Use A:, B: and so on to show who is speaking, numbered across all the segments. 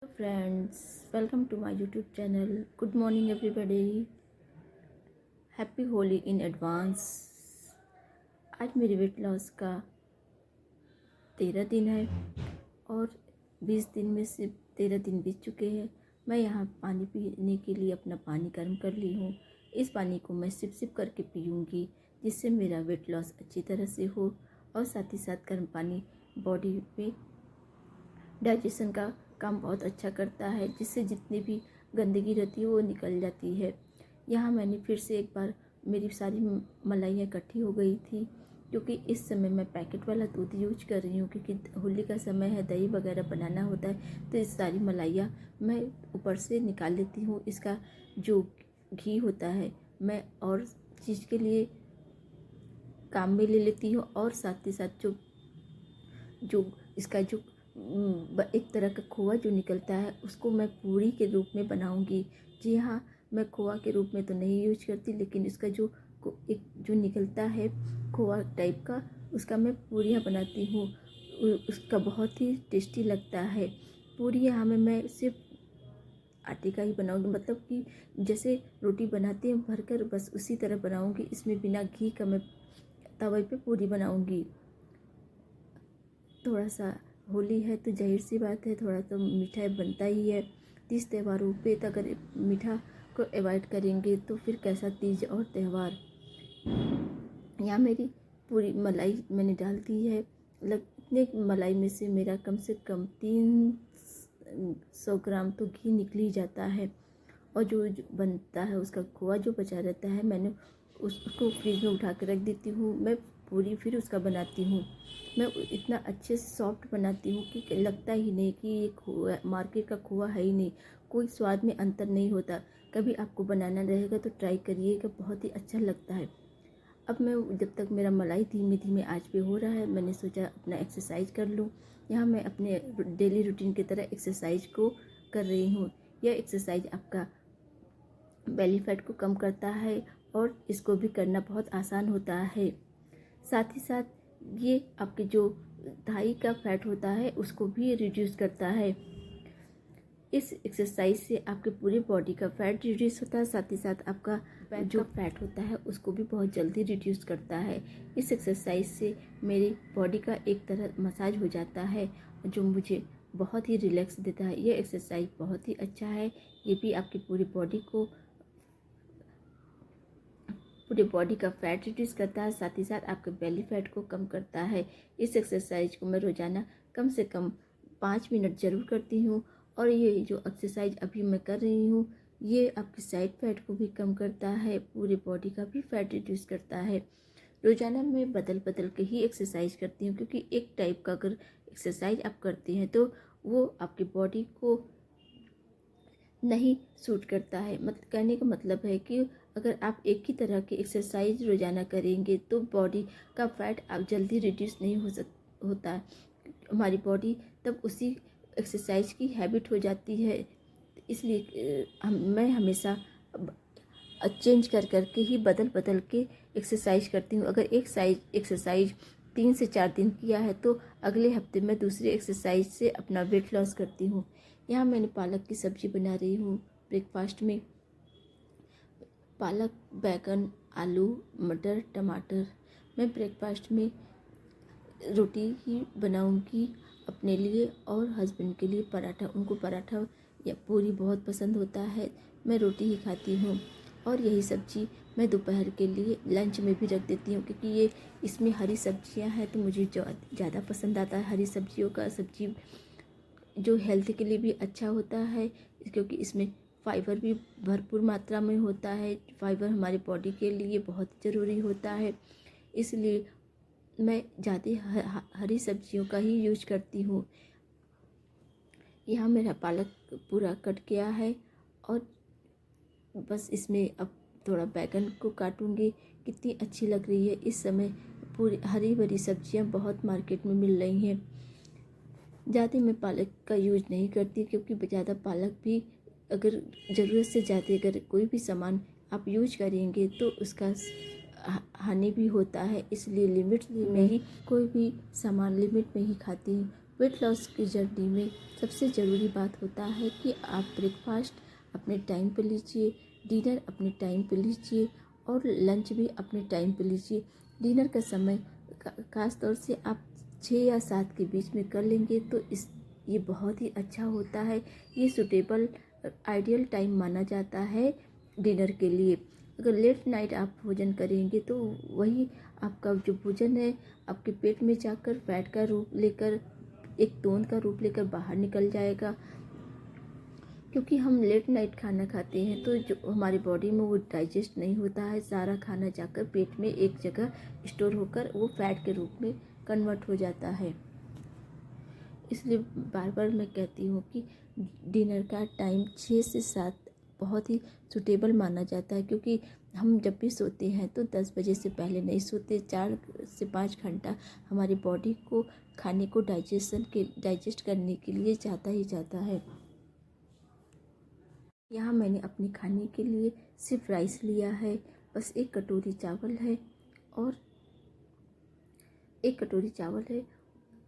A: Friends, welcome to my YouTube channel. Good morning everybody. Happy Holi in advance. आज मेरे weight loss का 13 दिन है और 20 दिन में से 13 दिन बीत चुके हैं। मैं यहाँ पानी पीने के लिए अपना पानी गर्म कर ली हूँ। इस पानी को मैं सिप सिप करके पीऊँगी जिससे मेरा वेट लॉस अच्छी तरह से हो और साथ ही साथ गर्म पानी बॉडी पे डाइजेशन का काम बहुत अच्छा करता है, जिससे जितनी भी गंदगी रहती है वो निकल जाती है। यहाँ मैंने फिर से एक बार मेरी सारी मलाइयाँ इकट्ठी हो गई थी, क्योंकि इस समय मैं पैकेट वाला दूध यूज कर रही हूँ, क्योंकि होली का समय है, दही वगैरह बनाना होता है। तो इस सारी मलाइयाँ मैं ऊपर से निकाल लेती हूँ। इसका जो घी होता है मैं और चीज़ के लिए काम में ले लेती हूँ, और साथ ही साथ जो जो इसका जो एक तरह का खोआ जो निकलता है उसको मैं पूरी के रूप में बनाऊंगी। जी हाँ, मैं खोआ के रूप में तो नहीं यूज करती, लेकिन इसका जो एक जो निकलता है खोआ टाइप का, उसका मैं पूरियाँ बनाती हूँ। उसका बहुत ही टेस्टी लगता है। पूरी यहाँ में मैं सिर्फ आटे का ही बनाऊंगी, मतलब कि जैसे रोटी बनाते हैं भरकर, बस उसी तरह बनाऊंगी। इसमें बिना घी का मैं तवे पे पूरी बनाऊंगी। थोड़ा सा होली है तो जाहिर सी बात है थोड़ा तो मिठाई बनता ही है। तीज त्योहारों पे तो अगर मीठा को अवॉइड करेंगे तो फिर कैसा तीज और त्यौहार। यहाँ मेरी पूरी मलाई मैंने डाल दी है। इतने मलाई में से मेरा कम से कम 300 ग्राम तो घी निकल ही जाता है। और जो बनता है उसका खोआ जो बचा रहता है, मैंने उसको फ्रिज में उठा कर रख देती हूँ। मैं पूरी फिर उसका बनाती हूँ। मैं इतना अच्छे से सॉफ्ट बनाती हूँ कि लगता ही नहीं कि ये खोआ मार्केट का खोआ है ही नहीं। कोई स्वाद में अंतर नहीं होता। कभी आपको बनाना रहेगा तो ट्राई करिएगा, बहुत ही अच्छा लगता है। अब मैं जब तक मेरा मलाई धीमे धीमे आंच पे हो रहा है, मैंने सोचा अपना एक्सरसाइज कर लूँ। यहाँ मैं अपने डेली रूटीन की तरह एक्सरसाइज को कर रही हूँ। यह एक्सरसाइज आपका बेली फैट को कम करता है और इसको भी करना बहुत आसान होता है। साथ ही साथ ये आपके जो थाई का फैट होता है उसको भी रिड्यूस करता है। इस एक्सरसाइज से आपके पूरे बॉडी का फैट रिड्यूस होता है, साथ ही साथ आपका जो फैट होता है उसको भी बहुत जल्दी रिड्यूस करता है। इस एक्सरसाइज से मेरी बॉडी का एक तरह मसाज हो जाता है, जो मुझे बहुत ही रिलैक्स देता है। ये एक्सरसाइज बहुत ही अच्छा है। ये भी आपकी पूरे बॉडी का फैट रिड्यूस करता है, साथ ही साथ आपके बेली फैट को कम करता है। इस एक्सरसाइज को मैं रोज़ाना कम से कम 5 मिनट ज़रूर करती हूँ। और ये जो एक्सरसाइज अभी मैं कर रही हूँ ये आपकी साइड फैट को भी कम करता है, पूरे बॉडी का भी फैट रिड्यूस करता है। रोज़ाना मैं बदल बदल के ही एक्सरसाइज करती हूँ, क्योंकि एक टाइप का अगर एक्सरसाइज आप करते हैं तो वो आपकी बॉडी को नहीं सूट करता है। मतलब कहने का मतलब है कि अगर आप एक ही तरह की एक्सरसाइज रोज़ाना करेंगे तो बॉडी का फैट आप जल्दी रिड्यूस नहीं होता है। हमारी बॉडी तब उसी एक्सरसाइज की हैबिट हो जाती है। इसलिए मैं हमेशा चेंज कर के ही बदल बदल के एक्सरसाइज करती हूँ। अगर एक एक्सरसाइज 3 से 4 दिन किया है तो अगले हफ्ते मैं दूसरी एक्सरसाइज से अपना वेट लॉस करती हूँ। यहाँ मैंने पालक की सब्ज़ी बना रही हूँ ब्रेकफास्ट में। पालक, बैगन, आलू, मटर, टमाटर। मैं ब्रेकफास्ट में रोटी ही बनाऊंगी अपने लिए और हस्बैंड के लिए पराठा। उनको पराठा या पूरी बहुत पसंद होता है, मैं रोटी ही खाती हूँ। और यही सब्ज़ी मैं दोपहर के लिए लंच में भी रख देती हूँ, क्योंकि ये इसमें हरी सब्जियाँ हैं तो मुझे ज़्यादा पसंद आता है हरी सब्जियों का सब्जी, जो हेल्थ के लिए भी अच्छा होता है, क्योंकि इसमें फाइबर भी भरपूर मात्रा में होता है। फाइबर हमारी बॉडी के लिए बहुत ज़रूरी होता है, इसलिए मैं ज़्यादा हरी सब्जियों का ही यूज करती हूँ। यहाँ मेरा पालक पूरा कट गया है और बस इसमें अब थोड़ा बैगन को काटूंगी। कितनी अच्छी लग रही है इस समय। पूरी हरी भरी सब्जियाँ बहुत मार्केट में मिल रही हैं। ज़्यादा मैं पालक का यूज नहीं करती, क्योंकि ज़्यादा पालक भी अगर ज़रूरत से ज़्यादा अगर कोई भी सामान आप यूज करेंगे तो उसका हानि भी होता है। इसलिए लिमिट में ही कोई भी सामान लिमिट में ही खाती हूँ। वेट लॉस की जर्नी में सबसे ज़रूरी बात होता है कि आप ब्रेकफास्ट अपने टाइम पे लीजिए, डिनर अपने टाइम पे लीजिए और लंच भी अपने टाइम पे लीजिए। डिनर का समय ख़ास तौर से आप 6 या 7 के बीच में कर लेंगे तो ये बहुत ही अच्छा होता है। ये सूटेबल आइडियल टाइम माना जाता है डिनर के लिए। अगर लेट नाइट आप भोजन करेंगे तो वही आपका जो भोजन है आपके पेट में जाकर फैट का रूप लेकर, एक तोंद का रूप लेकर बाहर निकल जाएगा। क्योंकि हम लेट नाइट खाना खाते हैं तो जो हमारी बॉडी में वो डाइजेस्ट नहीं होता है, सारा खाना जाकर पेट में एक जगह स्टोर होकर वो फैट के रूप में कन्वर्ट हो जाता है। इसलिए बार बार मैं कहती हूँ कि डिनर का टाइम 6 से 7 बहुत ही सूटेबल माना जाता है, क्योंकि हम जब भी सोते हैं तो 10 बजे से पहले नहीं सोते। 4 से 5 घंटा हमारी बॉडी को खाने को डाइजेस्ट करने के लिए जाता ही जाता है। यहाँ मैंने अपने खाने के लिए सिर्फ राइस लिया है, बस 1 कटोरी चावल है और 1 कटोरी चावल है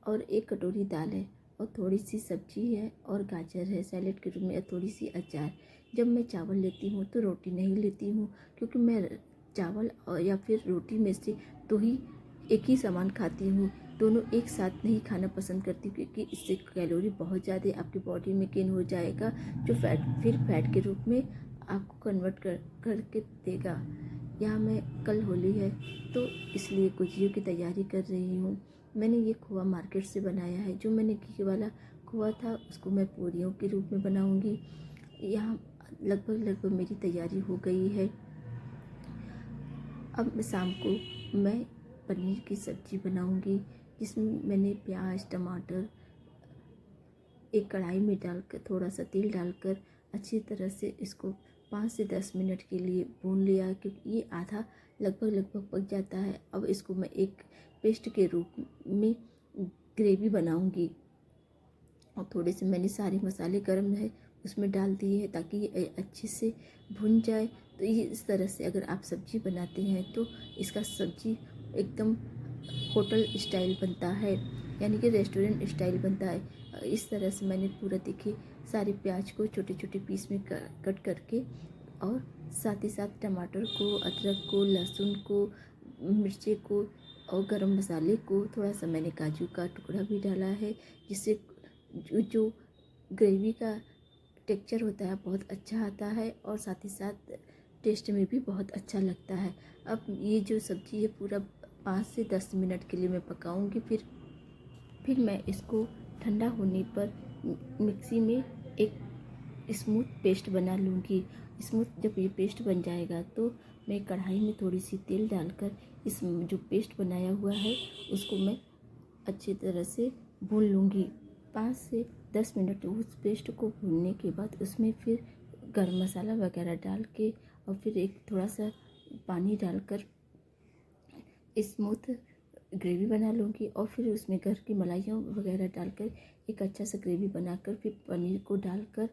A: और 1 कटोरी दाल है और थोड़ी सी सब्जी है और गाजर है सैलेड के रूप में और थोड़ी सी अचार। जब मैं चावल लेती हूँ तो रोटी नहीं लेती हूँ, क्योंकि मैं चावल और या फिर रोटी में से दो ही एक ही सामान खाती हूँ। दोनों एक साथ नहीं खाना पसंद करती, क्योंकि इससे कैलोरी बहुत ज़्यादा आपकी बॉडी में गेन हो जाएगा, जो फैट के रूप में आपको कन्वर्ट करके देगा। यहाँ मैं कल होली है तो इसलिए गुजियों की तैयारी कर रही हूँ। मैंने ये खोआ मार्केट से बनाया है। जो मैंने घी वाला खोआ था उसको मैं पूरियों के रूप में बनाऊंगी। यहाँ लगभग मेरी तैयारी हो गई है। अब शाम को मैं पनीर की सब्ज़ी बनाऊंगी, जिसमें मैंने प्याज टमाटर एक कढ़ाई में डालकर थोड़ा सा तेल डालकर अच्छी तरह से इसको 5 से 10 मिनट के लिए भून लिया, क्योंकि ये आधा लगभग पक जाता है। अब इसको मैं एक पेस्ट के रूप में ग्रेवी बनाऊंगी और थोड़े से मैंने सारे मसाले गरम है उसमें डाल दिए हैं ताकि ये अच्छे से भुन जाए। तो ये इस तरह से अगर आप सब्ज़ी बनाते हैं तो इसका सब्ज़ी एकदम होटल स्टाइल बनता है, यानी कि रेस्टोरेंट स्टाइल बनता है। इस तरह से मैंने पूरा देखिए सारे प्याज को छोटे छोटे पीस में कट करके और साथ ही साथ टमाटर को, अदरक को, लहसुन को, मिर्ची को और गरम मसाले को, थोड़ा सा मैंने काजू का टुकड़ा भी डाला है, जिससे जो ग्रेवी का टेक्सचर होता है बहुत अच्छा आता है और साथ ही साथ टेस्ट में भी बहुत अच्छा लगता है। अब ये जो सब्ज़ी है पूरा 5 से 10 मिनट के लिए मैं पकाऊंगी। फिर मैं इसको ठंडा होने पर मिक्सी में एक स्मूथ पेस्ट बना लूँगी। स्मूथ जब ये पेस्ट बन जाएगा तो मैं कढ़ाई में थोड़ी सी तेल डालकर इस जो पेस्ट बनाया हुआ है उसको मैं अच्छी तरह से भून लूँगी। 5 से 10 मिनट उस पेस्ट को भूनने के बाद उसमें फिर गरम मसाला वगैरह डाल के और फिर एक थोड़ा सा पानी डालकर स्मूथ ग्रेवी बना लूँगी और फिर उसमें घर की मलाइयों वगैरह डालकर एक अच्छा सा ग्रेवी बनाकर फिर पनीर को डालकर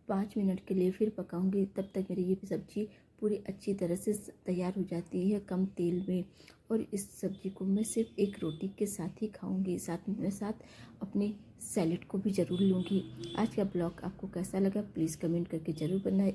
A: 5 मिनट के लिए फिर पकाऊंगी। तब तक मेरी ये सब्ज़ी पूरी अच्छी तरह से तैयार हो जाती है कम तेल में। और इस सब्ज़ी को मैं सिर्फ एक रोटी के साथ ही खाऊंगी, साथ अपने सैलेड को भी ज़रूर लूँगी। आज का ब्लॉग आपको कैसा लगा प्लीज़ कमेंट करके ज़रूर बनाए।